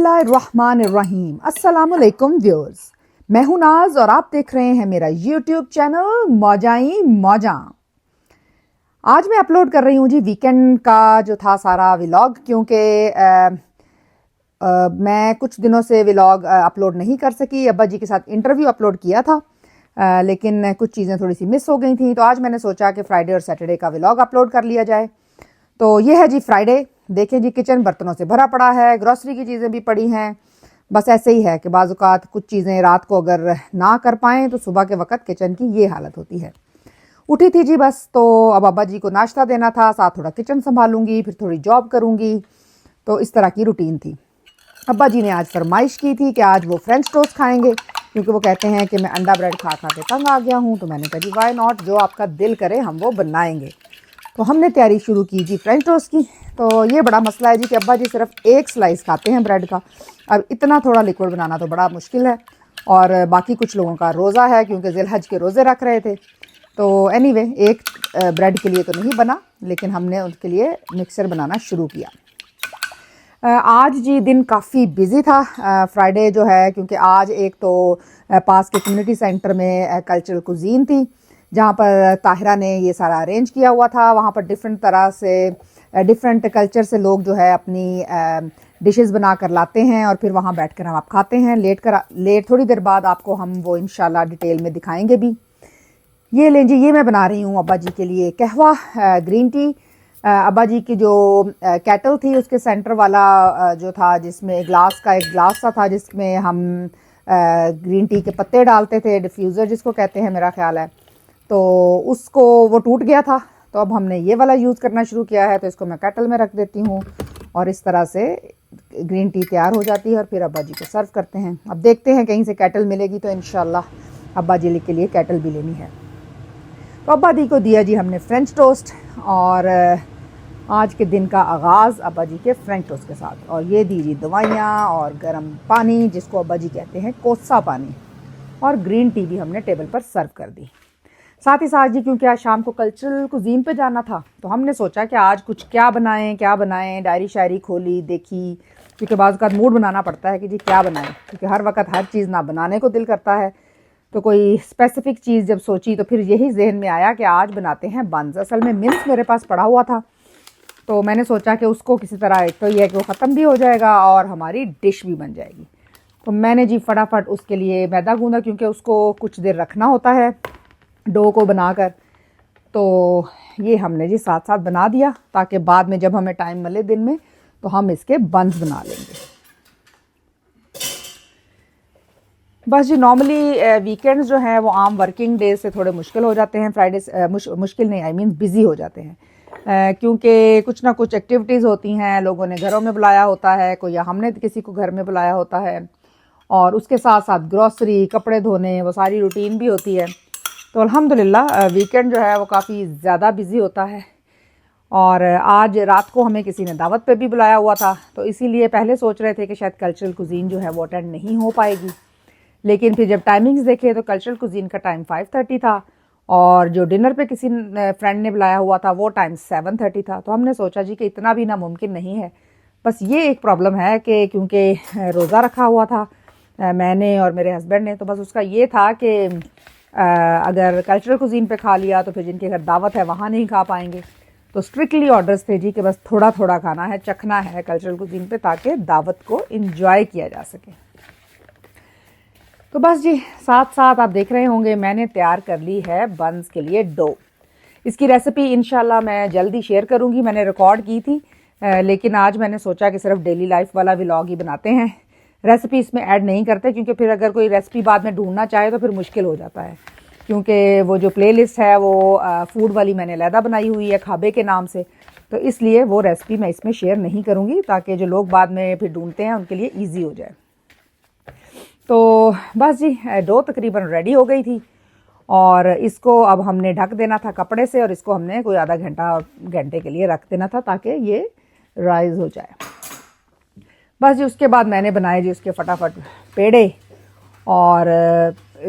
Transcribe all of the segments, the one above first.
बिस्मिल्लाहिर्रहमानिर्रहीम। अस्सलामुअलैकुम व्यूअर्स, मैं हूं नाज और आप देख रहे हैं मेरा यूट्यूब चैनल मौजाई मौजा। आज मैं अपलोड कर रही हूं जी वीकेंड का जो था सारा व्लॉग, क्योंकि मैं कुछ दिनों से व्लॉग अपलोड नहीं कर सकी। अब्बा जी के साथ इंटरव्यू अपलोड किया था, लेकिन कुछ चीज़ें थोड़ी सी मिस हो गई थी, तो आज मैंने सोचा कि फ्राइडे और सैटरडे का व्लॉग अपलोड कर लिया जाए। तो ये है जी फ्राइडे। देखें जी, किचन बर्तनों से भरा पड़ा है, ग्रॉसरी की चीज़ें भी पड़ी हैं। बस ऐसे ही है कि बाज़-औक़ात कुछ चीज़ें रात को अगर ना कर पाएँ तो सुबह के वक़्त किचन की ये हालत होती है। उठी थी जी बस, तो अब अब्बा जी को नाश्ता देना था, साथ थोड़ा किचन संभालूंगी, फिर थोड़ी जॉब करूंगी, तो इस तरह की रूटीन थी। अब्बा जी ने आज फरमाइश की थी कि आज वो फ्रेंच टोस्ट खाएंगे, क्योंकि वो कहते हैं कि मैं अंडा ब्रेड खा खा के तंग आ गया हूँ। तो मैंने कहा जी वाई नॉट, जो आपका दिल करे हम वो बनाएंगे। तो हमने तैयारी शुरू की जी फ्रेंच टोस्ट की। तो ये बड़ा मसला है जी कि अब्बा जी सिर्फ एक स्लाइस खाते हैं ब्रेड का। अब इतना थोड़ा लिक्विड बनाना तो बड़ा मुश्किल है, और बाकी कुछ लोगों का रोज़ा है क्योंकि ज़िलहज के रोज़े रख रहे थे। तो एनीवे, एक ब्रेड के लिए तो नहीं बना, लेकिन हमने उनके लिए मिक्सचर बनाना शुरू किया। आज जी दिन काफ़ी बिजी था, फ्राइडे जो है, क्योंकि आज एक तो पास के कम्युनिटी सेंटर में कल्चरल कुजीन थी, जहाँ पर ताहिरा ने ये सारा अरेंज किया हुआ था। वहाँ पर डिफरेंट तरह से डिफरेंट कल्चर से लोग जो है अपनी डिशेस बना कर लाते हैं, और फिर वहाँ बैठकर हम आप खाते हैं। लेट थोड़ी देर बाद आपको हम वो इंशाल्लाह डिटेल में दिखाएंगे भी। ये लें जी, ये मैं बना रही हूँ अब्बा जी के लिए कहवा ग्रीन टी। अब्बा जी की जो कैटल थी उसके सेंटर वाला जो था, जिसमें एक ग्लास सा था जिसमें हम ग्रीन टी के पत्ते डालते थे, डिफ्यूज़र जिसको कहते हैं मेरा ख्याल है, तो उसको वो टूट गया था। तो अब हमने ये वाला यूज़ करना शुरू किया है। तो इसको मैं कैटल में रख देती हूँ और इस तरह से ग्रीन टी तैयार हो जाती है, और फिर अब्बा जी को सर्व करते हैं। अब देखते हैं कहीं से कैटल मिलेगी तो इंशाल्लाह अब्बा जी के लिए कैटल भी लेनी है। तो अब्बा जी को दिया जी हमने फ्रेंच टोस्ट, और आज के दिन का आगाज़ अब्बा जी के फ्रेंच टोस्ट के साथ। और ये दी जी दवाइयाँ और गर्म पानी, जिसको अब्बा जी कहते हैं कोसा पानी, और ग्रीन टी भी हमने टेबल पर सर्व कर दी। साथ ही साथ जी, क्योंकि आज शाम को कल्चरल कुजीन पे जाना था, तो हमने सोचा कि आज कुछ क्या बनाएं। डायरी शायरी खोली, देखी, क्योंकि बाज़ औक़ात मूड बनाना पड़ता है कि जी क्या बनाएं, क्योंकि हर वक्त हर चीज़ ना बनाने को दिल करता है। तो कोई स्पेसिफिक चीज़ जब सोची तो फिर यही जहन में आया कि आज बनाते हैं बंस। असल में मिन्स मेरे पास पड़ा हुआ था, तो मैंने सोचा कि उसको किसी तरह, एक तो यह है कि वो ख़त्म भी हो जाएगा और हमारी डिश भी बन जाएगी। तो मैंने जी फटाफट उसके लिए मैदा गूंदा, क्योंकि उसको कुछ देर रखना होता है डो को बनाकर। तो ये हमने जी साथ साथ बना दिया, ताकि बाद में जब हमें टाइम मिले दिन में तो हम इसके बंस बना लेंगे। बस जी, नॉर्मली वीकेंड्स जो हैं वो आम वर्किंग डेज से थोड़े मुश्किल हो जाते हैं। फ्राइडे मुश्किल नहीं, आई मीन बिज़ी हो जाते हैं, क्योंकि कुछ ना कुछ एक्टिविटीज़ होती हैं, लोगों ने घरों में बुलाया होता है कोई, या हमने किसी को घर में बुलाया होता है, और उसके साथ साथ ग्रॉसरी, कपड़े धोने, वो सारी रूटीन भी होती है। तो अल्हम्दुलिल्लाह वीकेंड जो है वो काफ़ी ज़्यादा बिज़ी होता है। और आज रात को हमें किसी ने दावत पे भी बुलाया हुआ था, तो इसीलिए पहले सोच रहे थे कि शायद कल्चरल कुजीन जो है वो अटेंड नहीं हो पाएगी, लेकिन फिर जब टाइमिंग्स देखे तो कल्चरल कुजीन का टाइम 5:30 था, और जो डिनर पे किसी फ्रेंड ने बुलाया हुआ था वो टाइम 7:30 था। तो हमने सोचा जी कि इतना भी नामुमकिन नहीं है। बस ये एक प्रॉब्लम है कि क्योंकि रोज़ा रखा हुआ था मैंने और मेरे हस्बैंड ने, तो बस उसका ये था कि अगर कल्चरल कुजीन पे खा लिया तो फिर जिनके घर दावत है वहाँ नहीं खा पाएंगे। तो स्ट्रिक्टली ऑर्डर्स थे जी कि बस थोड़ा थोड़ा खाना है, चखना है कल्चरल कुजीन पे, ताकि दावत को इंजॉय किया जा सके। तो बस जी, साथ साथ आप देख रहे होंगे मैंने तैयार कर ली है बंस के लिए डो। इसकी रेसिपी इंशाल्लाह मैं जल्दी शेयर करूँगी। मैंने रिकॉर्ड की थी, लेकिन आज मैंने सोचा कि सिर्फ डेली लाइफ वाला व्लॉग ही बनाते हैं, रेसिपी इसमें ऐड नहीं करते, क्योंकि फिर अगर कोई रेसिपी बाद में ढूंढना चाहे तो फिर मुश्किल हो जाता है। क्योंकि वो जो प्लेलिस्ट है वो फूड वाली मैंने अलहदा बनाई हुई है खाबे के नाम से, तो इसलिए वो रेसिपी मैं इसमें शेयर नहीं करूँगी, ताकि जो लोग बाद में फिर ढूंढते हैं उनके लिए ईजी हो जाए। तो बस जी, डो तकरीबन रेडी हो गई थी, और इसको अब हमने ढक देना था कपड़े से, और इसको हमने कोई आधा घंटे के लिए रख देना था ताकि ये राइज हो जाए। बस जी, उसके बाद मैंने बनाए जी उसके फटाफट पेड़े, और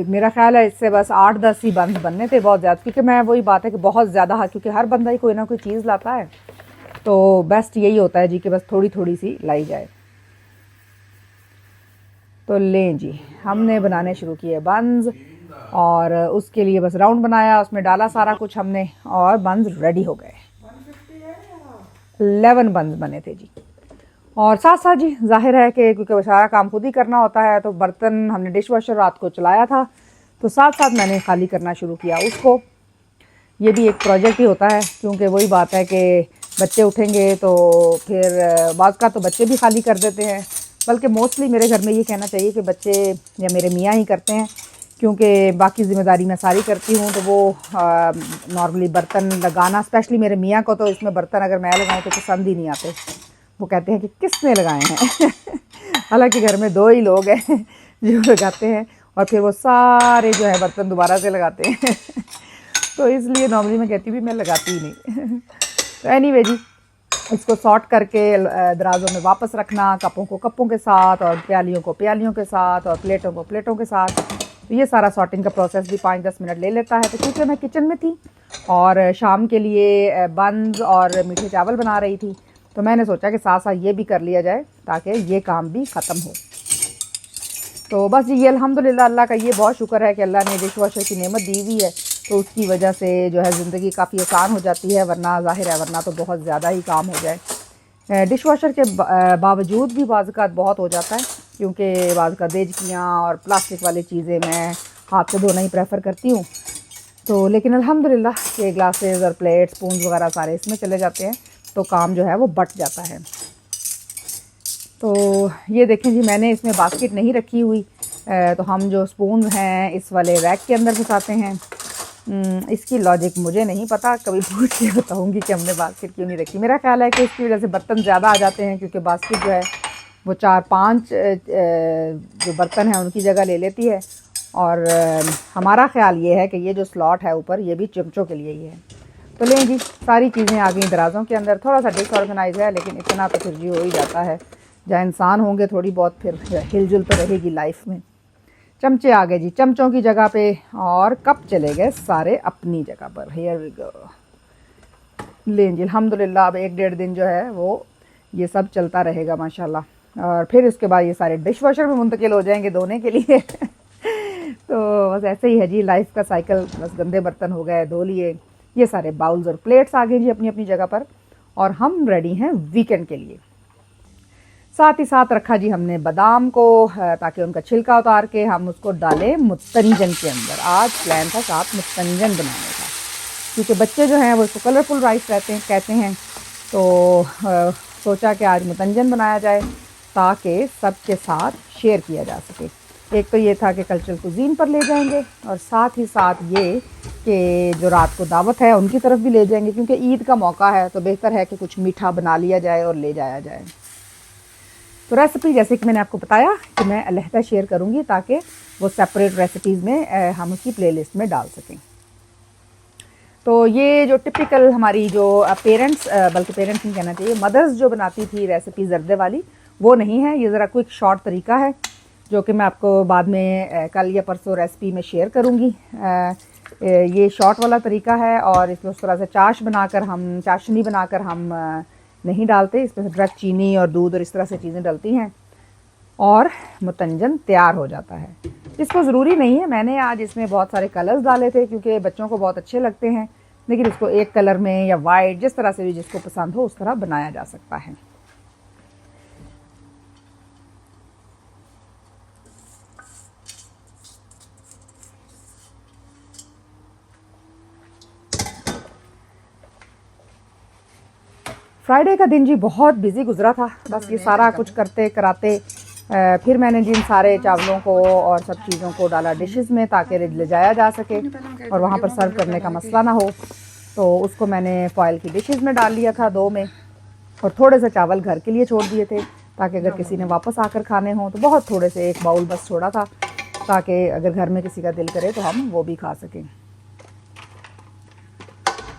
मेरा ख्याल है इससे बस 8-10 ही बंस बनने थे, बहुत ज़्यादा, क्योंकि मैं वही बात है कि बहुत ज़्यादा, क्योंकि हर बंदा ही कोई ना कोई चीज़ लाता है, तो बेस्ट यही होता है जी कि बस थोड़ी थोड़ी सी लाई जाए। तो लें जी, हमने बनाने शुरू किए बंस और उसके लिए बस राउंड बनाया, उसमें डाला सारा कुछ हमने और बंस रेडी हो गए। 11 बंस बने थे जी। और साथ साथ जी जाहिर है कि क्योंकि सारा काम खुद ही करना होता है तो बर्तन हमने डिश वॉशर रात को चलाया था, तो साथ साथ मैंने खाली करना शुरू किया उसको। ये भी एक प्रोजेक्ट ही होता है, क्योंकि वही बात है कि बच्चे उठेंगे तो फिर बाज़ का तो बच्चे भी खाली कर देते हैं, बल्कि मोस्टली मेरे घर में ये कहना चाहिए कि बच्चे या मेरे मियाँ ही करते हैं, क्योंकि बाकी ज़िम्मेदारी मैं सारी करती हूँ। तो वो नॉर्मली बर्तन लगाना, स्पेशली मेरे मियाँ को तो इसमें बर्तन अगर मैं लगाऊँ तो पसंद ही नहीं आते। वो कहते हैं कि किसने लगाए हैं हालांकि घर में 2 ही लोग हैं जो लगाते हैं और फिर वो सारे जो है बर्तन दोबारा से लगाते हैं तो इसलिए नॉर्मली मैं कहती हूँ भी मैं लगाती ही नहीं तो एनीवे जी, इसको सॉर्ट करके दराजों में वापस रखना, कपों को कपों के साथ और प्यालियों को प्यालियों के साथ और प्लेटों को प्लेटों के साथ। तो ये सारा सॉर्टिंग का प्रोसेस भी 5-10 मिनट ले लेता है। तो क्योंकि मैं किचन में थी और शाम के लिए बंस और मीठे चावल बना रही थी, तो मैंने सोचा कि साथ साथ ये भी कर लिया जाए ताकि ये काम भी ख़त्म हो। तो बस ये अल्हम्दुलिल्लाह, अल्लाह का ये बहुत शुक्र है कि अल्लाह ने डिश वॉशर की नेमत दी हुई है, तो उसकी वजह से जो है ज़िंदगी काफ़ी आसान हो जाती है, वरना ज़ाहिर है वरना तो बहुत ज़्यादा ही काम हो जाए। डिश वॉशर के बावजूद भी बाज़ बहुत हो जाता है, क्योंकि बाज़ का देजकियाँ और प्लास्टिक वाली चीज़ें मैं हाथ से धोना ही प्रेफर करती हूँ। तो लेकिन अल्हम्दुलिल्लाह के ग्लासेस और प्लेट स्पून वगैरह सारे इसमें चले जाते हैं, तो काम जो है वो बट जाता है। तो ये देखें जी, मैंने इसमें बास्केट नहीं रखी हुई, तो हम जो स्पून हैं इस वाले रैक के अंदर फंसाते हैं। इसकी लॉजिक मुझे नहीं पता, कभी पूछ के बताऊँगी कि हमने बास्केट क्यों नहीं रखी। मेरा ख्याल है कि इसकी वजह से बर्तन ज़्यादा आ जाते हैं, क्योंकि बास्केट जो है वो 4-5 जो बर्तन हैं उनकी जगह ले लेती है। और हमारा ख्याल ये है कि ये जो स्लॉट है ऊपर, ये भी चमचों के लिए ही है। तो लें जी, सारी चीज़ें आ गई दराज़ों के अंदर। थोड़ा सा डिसऑर्गेनाइज है, लेकिन इतना तो फिर जी हो ही जाता है, जहाँ इंसान होंगे थोड़ी बहुत फिर हिलजुल तो रहेगी लाइफ में। चमचे आ गए जी चमचों की जगह पे, और कप चले गए सारे अपनी जगह पर। Here we go. लें जी, अल्हम्दुलिल्लाह अब 1-1.5 दिन जो है वो ये सब चलता रहेगा माशाल्लाह, और फिर उसके बाद ये सारे डिश वॉशर में मुंतकिल हो जाएंगे धोने के लिए तो बस ऐसे ही है जी लाइफ का साइकिल। बस गंदे बर्तन हो गए, धो लिए, ये सारे बाउल्स और प्लेट्स आ गए जी अपनी अपनी जगह पर, और हम रेडी हैं वीकेंड के लिए। साथ ही साथ रखा जी हमने बादाम को, ताकि उनका छिलका उतार के हम उसको डालें मुत्तंजन के अंदर। आज प्लान था साथ मुत्तंजन बनाने का, क्योंकि बच्चे जो हैं वो इसको कलरफुल राइस कहते हैं। तो सोचा कि आज मुत्तंजन बनाया जाए ताकि सबके साथ शेयर किया जा सके। एक तो ये था कि कल्चरल कुजीन पर ले जाएंगे, और साथ ही साथ ये कि जो रात को दावत है उनकी तरफ भी ले जाएंगे, क्योंकि ईद का मौका है तो बेहतर है कि कुछ मीठा बना लिया जाए और ले जाया जाए। तो रेसिपी जैसे कि मैंने आपको बताया कि मैं अलहदा शेयर करूँगी, ताकि वो सेपरेट रेसिपीज़ में हम उसकी प्लेलिस्ट में डाल सकें। तो ये जो टिपिकल हमारी जो पेरेंट्स, बल्कि पेरेंट्स नहीं कहना चाहिए, मदर्स जो बनाती थी रेसिपी जर्दे वाली, वो नहीं है। ये ज़रा क्विक शॉर्ट तरीका है, जो कि मैं आपको बाद में कल या परसों रेसिपी में शेयर करूँगी। ये शॉर्ट वाला तरीका है, और इसमें उस तरह से चाशनी बनाकर हम नहीं डालते। इसमें डायरेक्ट चीनी और दूध और इस तरह से चीज़ें डलती हैं और मुत्तंजन तैयार हो जाता है। इसको ज़रूरी नहीं है, मैंने आज इसमें बहुत सारे कलर्स डाले थे क्योंकि बच्चों को बहुत अच्छे लगते हैं, लेकिन इसको एक कलर में या वाइट, जिस तरह से भी जिसको पसंद हो उस तरह बनाया जा सकता है। फ्राइडे का दिन जी बहुत बिजी गुजरा था। बस ये सारा कुछ करते कराते फिर मैंने जिन सारे चावलों को और सब चीज़ों को डाला डिशेस में, ताकि ले जाया जा सके और वहाँ पर सर्व करने का मसला ना हो। तो उसको मैंने फॉयल की डिशेस में डाल लिया था 2 में, और थोड़े से चावल घर के लिए छोड़ दिए थे, ताकि अगर किसी ने वापस आकर खाने हों तो बहुत थोड़े से, 1 बाउल बस छोड़ा था, ताकि अगर घर में किसी का दिल करे तो हम वो भी खा सकें।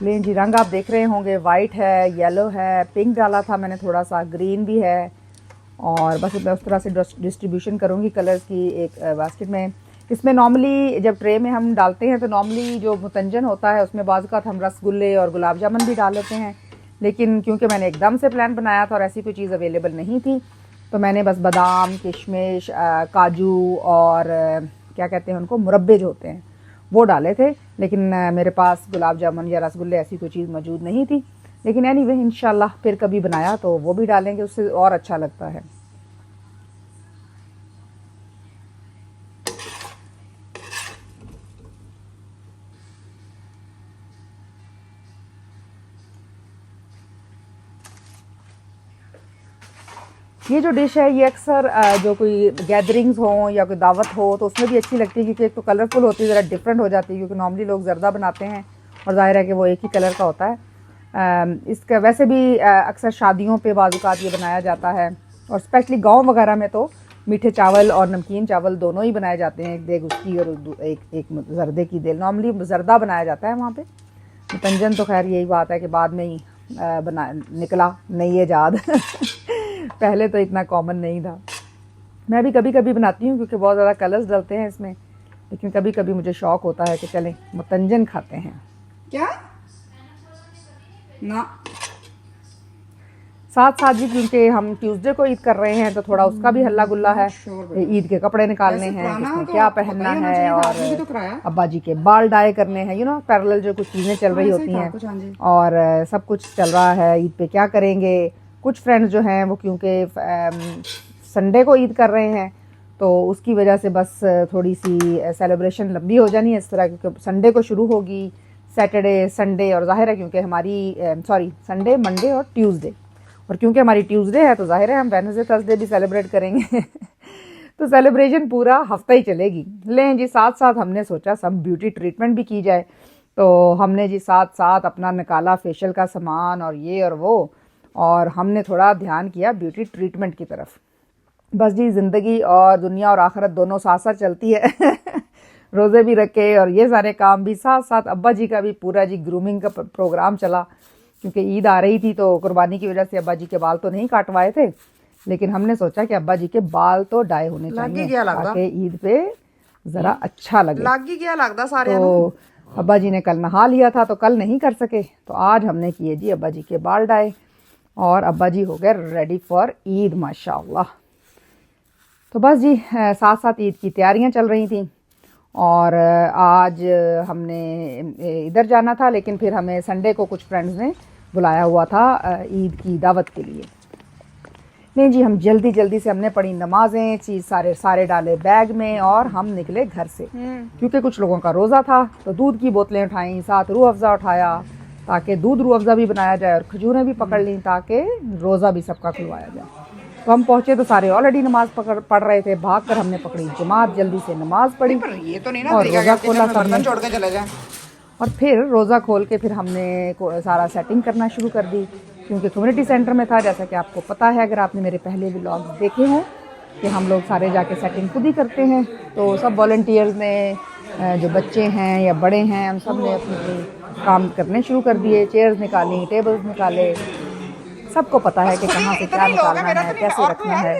लें जी, रंग आप देख रहे होंगे, वाइट है, येलो है, पिंक डाला था मैंने, थोड़ा सा ग्रीन भी है, और बस मैं उस तरह से डिस्ट्रीब्यूशन करूँगी कलर्स की एक बास्केट में। इसमें नॉर्मली जब ट्रे में हम डालते हैं तो नॉर्मली जो मुतंजन होता है उसमें बाज़ का हम रसगुल्ले और गुलाब जामुन भी डाल लेते हैं, लेकिन क्योंकि मैंने एकदम से प्लान बनाया था और ऐसी कोई चीज़ अवेलेबल नहीं थी, तो मैंने बस बादाम, किशमिश, काजू और क्या कहते हैं उनको, मुरब्बे जो होते हैं वो डाले थे। लेकिन मेरे पास गुलाब जामुन या रसगुल्ले ऐसी कोई चीज़ मौजूद नहीं थी। लेकिन एनीवे इंशाल्लाह फिर कभी बनाया तो वो भी डालेंगे, उससे और अच्छा लगता है। ये जो डिश है ये अक्सर जो कोई गैदरिंग्स हो या कोई दावत हो तो उसमें भी अच्छी लगती है, क्योंकि एक तो कलरफुल होती है, ज़रा डिफरेंट हो जाती है, क्योंकि नॉर्मली लोग ज़र्दा बनाते हैं और ज़ाहिर है कि वो एक ही कलर का होता है। इसका वैसे भी अक्सर शादियों पे बाज़-औक़ात ये बनाया जाता है, और स्पेशली गांव वगैरह में तो मीठे चावल और नमकीन चावल दोनों ही बनाए जाते हैं, एक देग उसकी और एक जर्दे की देल। नॉर्मली जर्दा बनाया जाता है वहाँ पे। मुतंजन तो खैर यही बात है कि बाद में ही बना निकला, नहीं है याद पहले तो इतना कॉमन नहीं था। मैं भी कभी कभी बनाती हूँ क्योंकि बहुत ज़्यादा कलर्स डलते हैं इसमें, लेकिन कभी कभी मुझे शौक़ होता है कि चलें मुतंजन खाते हैं। क्या ना साथ साथ भी, क्योंकि हम ट्यूसडे को ईद कर रहे हैं तो थोड़ा उसका भी हल्ला गुल्ला है। ईद के कपड़े निकालने हैं, किसने क्या पहनना है, और अब्बा जी के बाल डाई करने हैं, यू नो पैरेलल जो कुछ चीज़ें चल रही होती हैं, और सब कुछ चल रहा है। ईद पे क्या करेंगे, कुछ फ्रेंड्स जो हैं वो क्योंकि संडे को ईद कर रहे हैं तो उसकी वजह से बस थोड़ी सी सेलिब्रेशन लंबी हो जानी है इस तरह, क्योंकि संडे को शुरू होगी, सैटरडे संडे, और जाहिर है क्योंकि हमारी संडे मंडे और ट्यूसडे, और क्योंकि हमारी ट्यूसडे है तो जाहिर है हम वेडनेसडे थर्सडे भी सेलिब्रेट करेंगे तो सेलिब्रेशन पूरा हफ्ता ही चलेगी। लें जी, साथ साथ हमने सोचा सब ब्यूटी ट्रीटमेंट भी की जाए, तो हमने जी साथ साथ अपना निकाला फेशियल का सामान और ये और वो, और हमने थोड़ा ध्यान किया ब्यूटी ट्रीटमेंट की तरफ। बस जी, ज़िंदगी और दुनिया और आखिरत दोनों साथ साथ चलती है रोज़े भी रखे और ये सारे काम भी साथ साथ। अब्बा जी का भी पूरा जी ग्रूमिंग का प्रोग्राम चला, क्योंकि ईद आ रही थी तो कुर्बानी की वजह से अब्बा जी के बाल तो नहीं काटवाए थे, लेकिन हमने सोचा कि अब्बा जी के बाल तो डाई होने चाहिए ताकि ईद पे ज़रा अच्छा लगे। लागी क्या लगता सारे। तो अब्बा जी ने कल नहा लिया था तो कल नहीं कर सके, तो आज हमने किए जी अब्बा जी के बाल डाई, और अब्बा जी हो गए रेडी फॉर ईद माशाअल्लाह। तो बस जी साथ साथ ईद की तैयारियां चल रही थी, और आज हमने इधर जाना था, लेकिन फिर हमें संडे को कुछ फ्रेंड्स ने बुलाया हुआ था ईद की दावत के लिए। नहीं जी, हम जल्दी जल्दी से हमने पढ़ी नमाजें, चीज़ सारे डाले बैग में और हम निकले घर से, क्योंकि कुछ लोगों का रोज़ा था तो दूध की बोतलें उठाई, साथ रूह अफ़ज़ा उठाया ताकि दूध रूह अफ़ज़ा भी बनाया जाए, और खजूरें भी पकड़ लीं ताकि रोज़ा भी सबका खुलवाया जाए। तो हम पहुँचे तो सारे ऑलरेडी नमाज पढ़ रहे थे। भाग कर हमने पकड़ी जमात, जल्दी से नमाज पढ़ी और रोज़ा खोला सबने, और फिर रोज़ा खोल के फिर हमने सारा सेटिंग करना शुरू कर दी, क्योंकि कम्युनिटी सेंटर में था। जैसा कि आपको पता है, अगर आपने मेरे पहले व्लॉग्स देखे हों, कि हम लोग सारे जाके सेटिंग खुद ही करते हैं। तो सब वॉलंटियर्स ने, जो बच्चे हैं या बड़े हैं, हम सब ने अपने काम करने शुरू कर दिए। चेयर्स निकाली, टेबल्स निकाले, सबको पता है कि कहाँ से क्या निकालना है, कैसे रखना है।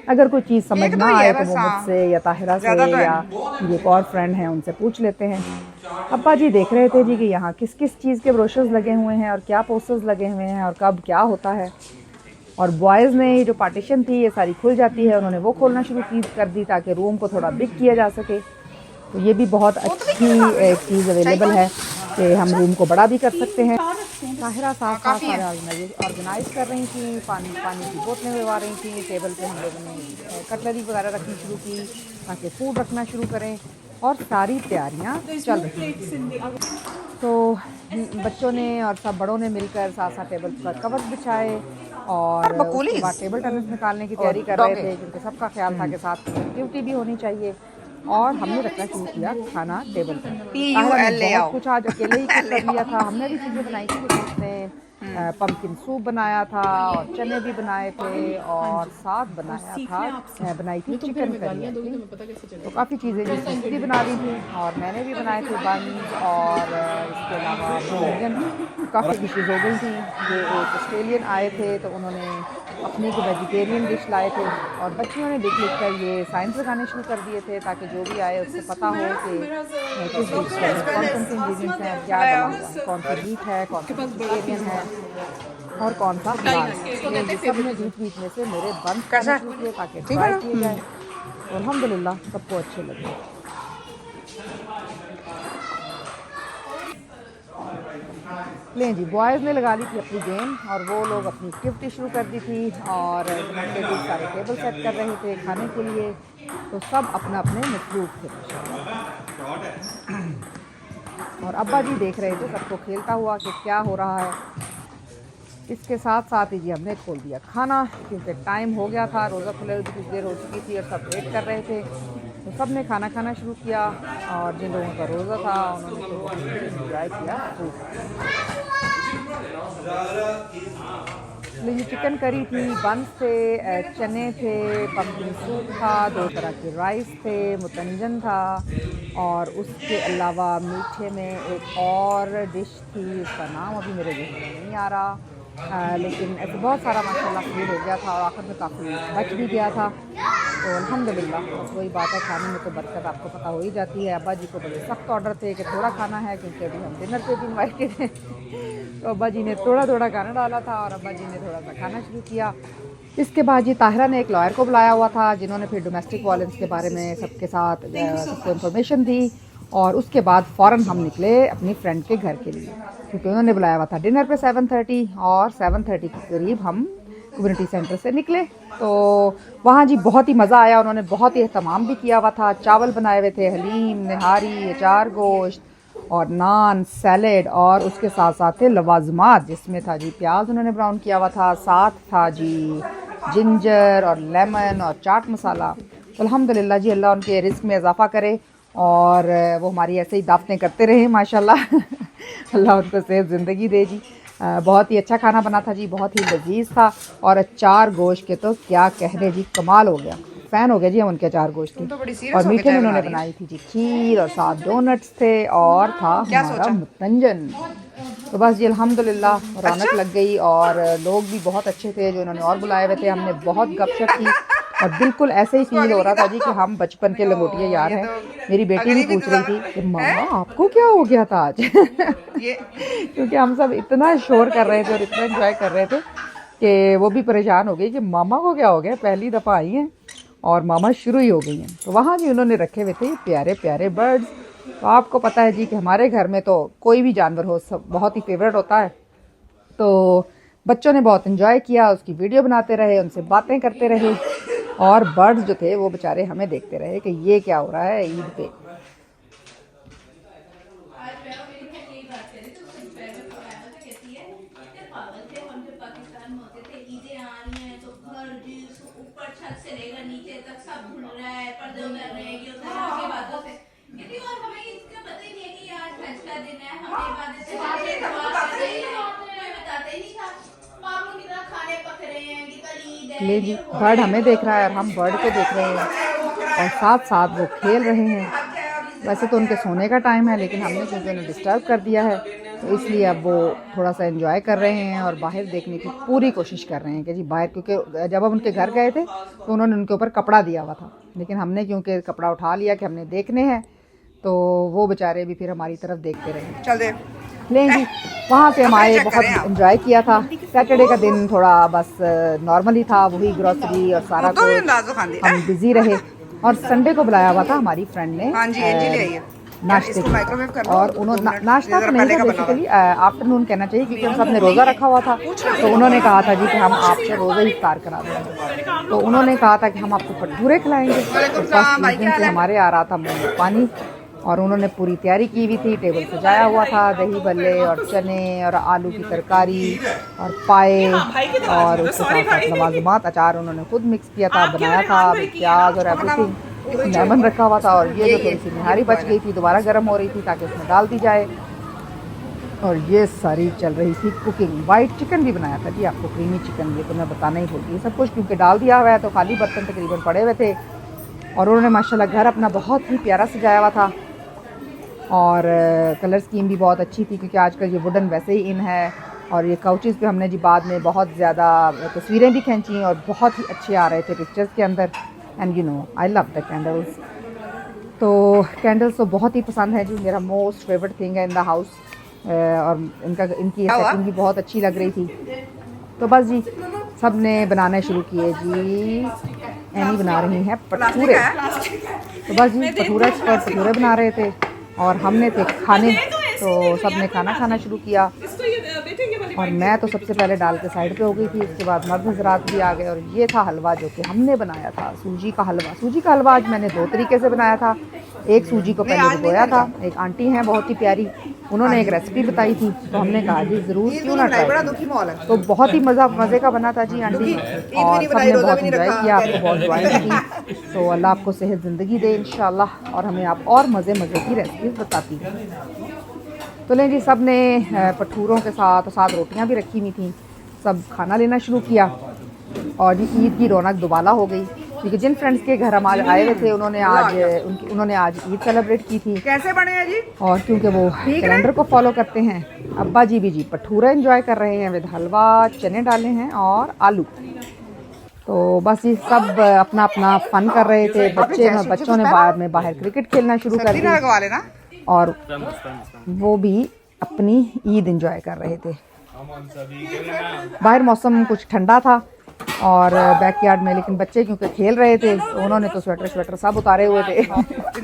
अगर कोई चीज़ समझ ना आए तो वो मुझसे या ताहिरा से या मेरी एक और फ्रेंड है उनसे पूछ लेते हैं। अब्बा जी देख रहे थे जी कि यहाँ किस किस चीज़ के ब्रोशर्स लगे हुए हैं और क्या पोस्टर्स लगे हुए हैं और कब क्या होता है। और बॉयज़ ने जो पार्टीशन थी ये सारी खुल जाती है, उन्होंने वो खोलना शुरू कर दी ताकि रूम को थोड़ा बिग किया जा सके। तो ये भी बहुत अच्छी एक चीज़ अवेलेबल है कि हम रूम को बड़ा भी कर सकते हैं। ताहिरा साथ साथ सारा ऑर्गेनाइज कर रही थी, पानी की बोतलें लगवा रही थी। टेबल पे हम लोगों ने कटलरी वगैरह रखनी शुरू की ताकि फूड रखना शुरू करें, और सारी तैयारियां चल रही थी। तो बच्चों ने और सब बड़ों ने मिलकर साथ साथ टेबल पर कवर्स बिछाए और उसके बाद टेबल टेनिस निकालने की तैयारी कर रहे थे, क्योंकि सबका ख्याल था कि साथ एक्टिविटी भी होनी चाहिए। और हमने रखना शुरू किया खाना टेबल पर। बहुत कुछ आज अकेले ही कर लिया था। हमने भी चीज़ें बनाई थी, उसने पम्पकिन सूप बनाया था और चने भी बनाए थे, और साथ बनाई थी चिकन करी। तो काफ़ी चीज़ें जिसने भी बना दी थी, और मैंने भी बनाए थे बन्स, और इसके अलावा इंडियन काफ़ी डिशेज हो गई थी। ये एक ऑस्ट्रेलियन आए थे तो उन्होंने अपनी एक वेजिटेरियन डिश लाए थे, और बच्चियों ने देख लिख कर ये साइंस लगाने शुरू कर दिए थे ताकि जो भी आए उससे पता हो कि किस डिश में कौन कौन से इंग्रीडियंट्स हैं, क्या डाला हुआ है, कौन सी मीट है, कौन सी वेजिटेरियन है। और कौन सा सब में बीच बीच में से मेरे बंद करना शुरू किए ताकि ट्राई किए जाए। तो अल्हम्दुलिल्लाह सबको अच्छे लगे। लें जी, बॉयज़ ने लगा ली थी अपनी गेम और वो लोग अपनी एक्टिविटी शुरू कर दी थी और बच्चे भी सारे टेबल सेट कर रहे थे खाने के लिए। तो सब अपना अपने मसरूफ़ थे और अब्बा जी देख रहे थे सबको खेलता हुआ कि क्या हो रहा है। इसके साथ साथ ही जी हमने खोल दिया खाना क्योंकि टाइम हो गया था, रोज़ा खुले हुए कुछ देर हो चुकी थी और सब वेट कर रहे थे। तो सब ने खाना खाना शुरू किया और जिन लोगों का रोज़ा था उन्होंने इंजॉय किया फूड। ये चिकन करी थी, बंस थे, चने थे, पम्पकिन सूप था, 2 तरह के राइस थे, मुतंजन था और उसके अलावा मीठे में एक और डिश थी, उसका नाम अभी मेरे जहन में नहीं आ रहा। लेकिन ऐसे बहुत सारा माशाल्लाह फूड हो गया था और आखिर में काफ़ी बच भी गया था। तो अल्हम्दुलिल्लाह बस वही बात है, खाने में तो बरकत आपको पता हो ही जाती है। अब्बा जी को बड़े सख्त ऑर्डर थे कि थोड़ा खाना है क्योंकि अभी हम डिनर पे भी इनवाइटेड हैं। तो अब्बा जी ने थोड़ा थोड़ा खाना डाला था और अब्बा जी ने थोड़ा सा खाना शुरू किया। इसके बाद जी ताहिरा ने एक लॉयर को बुलाया हुआ था जिन्होंने फिर डोमेस्टिक वायलेंस के बारे में सबके साथ सबको इन्फॉर्मेशन दी और उसके बाद फ़ौरन हम निकले अपनी फ्रेंड के घर के लिए क्योंकि उन्होंने बुलाया हुआ था डिनर पे 7:30 और 7:30 के करीब हम कम्युनिटी सेंटर से निकले। तो वहाँ जी बहुत ही मज़ा आया, उन्होंने बहुत ही एहतमाम भी किया हुआ था। चावल बनाए हुए थे, हलीम, निहारी, अचार गोश्त और नान, सैलेड और उसके साथ साथ थे लवाजमात जिसमें था जी प्याज उन्होंने ब्राउन किया हुआ था, साथ था जी जिंजर और लेमन और चाट मसाला। तो अल्हम्दुलिल्लाह जी अल्लाह उनके रिस्क में इजाफ़ा करे और वो हमारी ऐसे ही दावतें करते रहे माशाल्लाह। अल्लाह उनको सेहत ज़िंदगी दे जी। बहुत ही अच्छा खाना बना था जी, बहुत ही लजीज था और अचार गोश्त के तो क्या कहने जी, कमाल हो गया, फ़ैन हो गया जी हम उनके अचार गोश्त की। और मीठे में उन्होंने बनाई थी जी खीर और साथ डोनट्स थे और था हमारा मुतंजन। तो बस जी अल्हम्दुलिल्लाह रौनक लग गई और लोग भी बहुत अच्छे थे जो उन्होंने और बुलाए हुए थे। हमने बहुत गपशप की और बिल्कुल ऐसे ही फील हो रहा था जी कि हम बचपन के लंगोटिया यार हैं। मेरी बेटी भी पूछ रही थी कि मामा आपको क्या हो गया था आज। क्योंकि हम सब इतना शोर कर रहे थे और इतना एंजॉय कर रहे थे कि वो भी परेशान हो गई कि मामा को क्या हो गया, पहली दफ़ा आई हैं और मामा शुरू ही हो गई हैं। तो वहाँ भी उन्होंने रखे हुए थे प्यारे प्यारे बर्ड्स। तो आपको पता है जी कि हमारे घर में तो कोई भी जानवर हो सब बहुत ही फेवरेट होता है। तो बच्चों ने बहुत इन्जॉय किया, उसकी वीडियो बनाते रहे, उनसे बातें करते रहे और बर्ड्स जो थे वो बेचारे हमें देखते रहे कि ये क्या हो रहा है ईद पे। ले जी बर्ड हमें देख रहा है और हम बर्ड को देख रहे हैं और साथ साथ वो खेल रहे हैं। वैसे तो उनके सोने का टाइम है लेकिन हमने क्योंकि उन्हें डिस्टर्ब कर दिया है तो इसलिए अब वो थोड़ा सा एंजॉय कर रहे हैं और बाहर देखने की पूरी कोशिश कर रहे हैं कि जी बाहर, क्योंकि जब हम उनके घर गए थे तो उन्होंने उनके ऊपर कपड़ा दिया हुआ था लेकिन हमने क्योंकि कपड़ा उठा लिया कि हमने देखने हैं तो वो बेचारे भी फिर हमारी तरफ देखते रहे। चल दे लें जी, वहाँ से हम आए, बहुत इन्जॉय किया था। सैटरडे का दिन थोड़ा बस नॉर्मल ही था, वही ग्रॉसरी और सारा कुछ हम बिजी रहे और संडे को बुलाया हुआ था हमारी फ्रेंड ने नाश्ते के और उन्होंने नाश्ता तो नहीं था बेसिकली आफ्टरनून कहना चाहिए क्योंकि हम सब ने रोज़ा रखा हुआ था। तो उन्होंने कहा था जी कि हम आपसे रोज़ा ही इफ्तार करा देंगे। तो उन्होंने कहा था कि हम आपको भटूरे खिलाएंगे। तो फर्स्ट दिन से हमारे आ रहा था मुँह में पानी और उन्होंने पूरी तैयारी की हुई थी, टेबल सजाया हुआ था, दही भल्ले और चने और आलू की तरकारी और पाए और उसके साथ साथ लवाजमात, अचार उन्होंने खुद मिक्स किया था, बनाया था, प्याज और एवरीथिंग, लेमन रखा हुआ था और ये जो थोड़ी सी निहारी बच गई थी दोबारा गर्म हो रही थी ताकि उसमें डाल दी जाए। और ये सारी चल रही थी कुकिंग। वाइट चिकन भी बनाया था जी, आपको क्रीमी चिकन, ये तो मैं बताना ही भूल गई। सब कुछ क्योंकि डाल दिया हुआ है तो खाली बर्तन तकरीबन पड़े हुए थे और उन्होंने माशाल्लाह घर अपना बहुत ही प्यारा सजाया हुआ था और कलर स्कीम भी बहुत अच्छी थी क्योंकि आजकल ये वुडन वैसे ही इन है। और ये काउचेस पे हमने जी बाद में बहुत ज़्यादा तस्वीरें भी खींची और बहुत ही अच्छे आ रहे थे पिक्चर्स के अंदर। And you know I love the candles. तो कैंडल्स तो बहुत ही पसंद है जी, मेरा मोस्ट फेवरेट थिंग है इन द हाउस। और इनकी सेटिंग भी बहुत अच्छी लग रही थी। तो बस जी सब ने बनाने शुरू किए जी। एनी बना रही हैं भटूरे। तो बस जी भटूरा एक्सपर्ट भटूरे बना रहे थे और हमने थे खाने, तो सब ने खाना खाना शुरू किया और मैं तो सबसे पहले डाल के साइड पे हो गई थी। उसके बाद मर्द हज़रात भी आ गए और ये था हलवा जो कि हमने बनाया था, सूजी का हलवा। सूजी का हलवा आज मैंने 2 तरीके से बनाया था। एक सूजी को पहले भिगोया था, एक आंटी हैं बहुत ही प्यारी, उन्होंने एक रेसिपी बताई थी तो हमने कहा जी ज़रूर क्यों ना ट्राई। तो बहुत ही मज़े का बना था जी आंटी, और सबने बहुत इंजॉय किया, आपको बहुत दुआएं दी। तो अल्लाह आपको सेहत ज़िंदगी दे इंशाल्लाह, और हमें आप और मज़े की रेसिपीज़ बताती हैं। तो लें जी सब ने भटूरों के साथ रोटियां भी रखी हुई थी, सब खाना लेना शुरू किया और जी ईद की रौनक दुबाला हो गई, क्योंकि जिन फ्रेंड्स के घर हम आज आए हुए थे उन्होंने आज ईद सेलिब्रेट की थी। कैसे बने हैं जी? और क्योंकि वो कैलेंडर को फॉलो करते हैं, अब्बा जी भी जी भटूरा एंजॉय कर रहे हैं विद हलवा, चने डाले हैं और आलू। तो बस ये सब अपना अपना फन कर रहे थे। बच्चों ने बाद में बाहर क्रिकेट खेलना शुरू कर दिया और वो भी अपनी ईद एंजॉय कर रहे थे। बाहर मौसम कुछ ठंडा था और बैकयार्ड में, लेकिन बच्चे क्योंकि खेल रहे थे तो उन्होंने तो स्वेटर सब उतारे हुए थे।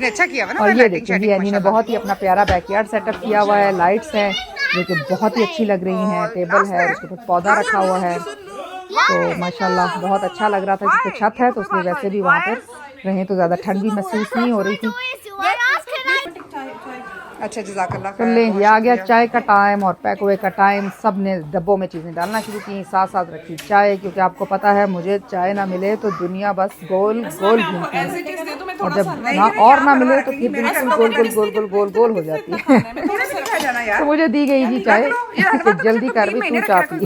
अच्छा किया ना। और ये देखिए जी एनी ने बहुत ही अपना प्यारा बैकयार्ड सेटअप किया हुआ है। लाइट्स हैं जो कि बहुत ही अच्छी लग रही हैं, टेबल है, उसके ऊपर पौधा रखा हुआ है, तो माशाल्लाह बहुत अच्छा लग रहा था। जिसकी छत है तो उसमें वैसे भी वहाँ पर रहें तो ज़्यादा ठंड भी महसूस नहीं हो रही थी। अच्छा जज़ाकल्लाह। तो लें जी आ गया चाय का टाइम और पैक हुए का टाइम। सब ने डब्बों में चीज़ें डालना शुरू की, साथ साथ रखी चाय, क्योंकि आपको पता है मुझे चाय ना मिले तो दुनिया बस गोल गोल घूमती है, और जब ना मिले तो फिर बिल्कुल गोल हो जाती है। तो मुझे दी गई जी चाय कि जल्दी कर भी तू चाय पी,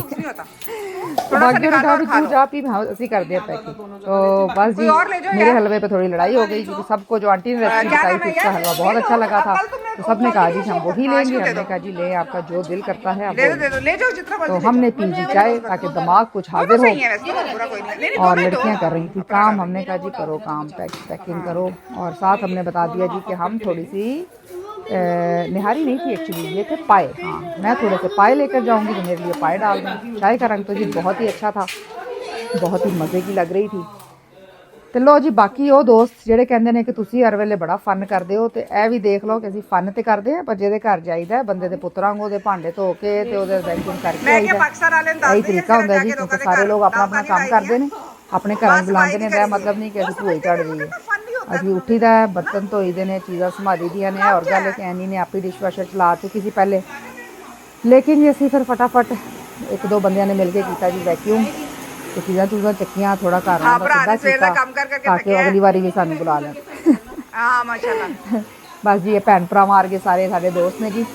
भाग्य उठा भी तू चाय पी, ऐसी कर दिया पैकिंग। तो बस जी मेरे हलवे पे थोड़ी लड़ाई हो गई, क्योंकि सबको जो आंटी ने रेसिपी बताई थी उसका हलवा बहुत अच्छा लगा था, तो सबने कहा जी हम वही लेंगे। हमने कहा जी ले, आपका जो दिल करता है आप ले जाओ। तो हमने पी जी चाय ताकि दिमाग कुछ हाजिर हो, और लड़कियां कर रही थी काम। हमने कहा जी करो काम, पैकिंग करो, और साथ हमने बता दिया जी कि हम थोड़ी सी निहारी नहीं थी एक्चुअली, ये थे पाए। हाँ मैं थोड़े से पाए लेकर जाऊंगी तो मेरे लिए पाए डाल दें। चाय का रंग तो जी बहुत ही अच्छा था, बहुत ही मज़े की लग रही थी। तो लो जी बाकी ਉਹ ਦੋਸਤ ਜਿਹੜੇ ਕਹਿੰਦੇ ਨੇ ਕਿ ਤੁਸੀਂ ਹਰ ਵੇਲੇ ਬੜਾ ਫਨ ਕਰਦੇ ਹੋ, ਤੇ ਇਹ ਵੀ ਦੇਖ ਲਓ ਕਿ ਅਸੀਂ ਫਨ ਤੇ ਕਰਦੇ ਆ, ਪਰ ਜਿਹਦੇ ਘਰ ਜਾਈਦਾ ਬੰਦੇ ਦੇ ਪੁੱਤਰਾਂ ਵਾਂਗੂ ਉਹਦੇ ਭਾਂਡੇ ਧੋ ਕੇ ਤੇ ਉਹਦੇ ਵੈਕਿਊਮ ਕਰਕੇ ਆਈਦਾ। ਇਹੀ ਤਰੀਕਾ ਹੁੰਦਾ ਜੀ, ਕਿਉਂਕਿ ਸਾਰੇ ਲੋਕ ਆਪਣਾ ਆਪਣਾ ਕੰਮ ਕਰਦੇ ਨੇ, ਆਪਣੇ ਘਰਾਂ ਨੂੰ ਬੁਲਾਉਂਦੇ ਨੇ। ਇਹਦਾ ਮਤਲਬ ਨਹੀਂ ਕਿ ਅਸੀਂ ਭੂਏ ਚੜ ਜਾਈਏ। ਅਸੀਂ ਉੱਠੀਦਾ, ਬਰਤਨ ਧੋਈਦੇ ਨੇ, ਚੀਜ਼ਾਂ ਸੰਭਾਲੀ ਦੀਆਂ ਨੇ। ਔਰ ਗੱਲ ਕਿ ਐਨੀ ਨੇ ਆਪੀ ਡਿਸ਼ਵਾਸ਼ਰ ਚਲਾ ਚੁੱਕੀ ਸੀ ਪਹਿਲੇ, ਲੇਕਿਨ ਜੀ ਅਸੀਂ ਫਿਰ ਫਟਾਫਟ 1-2 ਬੰਦਿਆਂ ਨੇ ਮਿਲ ਕੇ ਕੀਤਾ ਜੀ ਵੈਕਿਊਮ, तो चीज़ा चूज़ा चक्कियां थोड़ा घर ताकि अगली बारी भी सानू बुला लें। बस जी ये भैन भरा मार के सारे साढ़े दोस्त ने जी,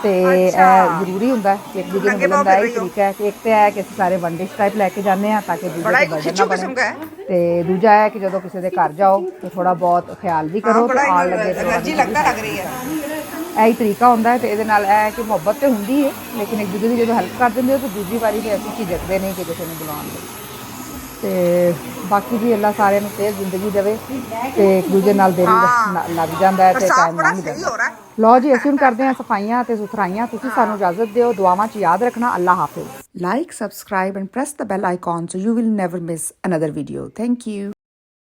तो जरूरी होंगे कि एक दूजे को मिलन का यही तरीका है कि एक तो है कि सारे वन डिश टाइप लैके जाने ताकि दूजे का बर्डन ना बने, तो दूजा है कि जो किसी के घर जाओ तो थोड़ा बहुत ख्याल भी करो, तो आन लगे यही तरीका होंगे। तो ये कि मुहब्बत तो होंगी है, लेकिन एक दूजे की जो हेल्प कर देंगे तो दूसरी बारी फिर ऐसी झिझकते नहीं कि किसी ने बुलाने। तो बाकी जी अल्लाह सारे सेहत जिंदगी देवे, तो एक दूजे नाल दिल लग जाता है, तो टाइम लंघ जाता। लो जी असीं करते हैं सफाइयां ते सुथराइयां। तुसीं सानू इजाजत दिओ, दुआवां च याद रखना। अल्लाह हाफिज़। Like, subscribe and press the bell icon so you will never miss another video. Thank you.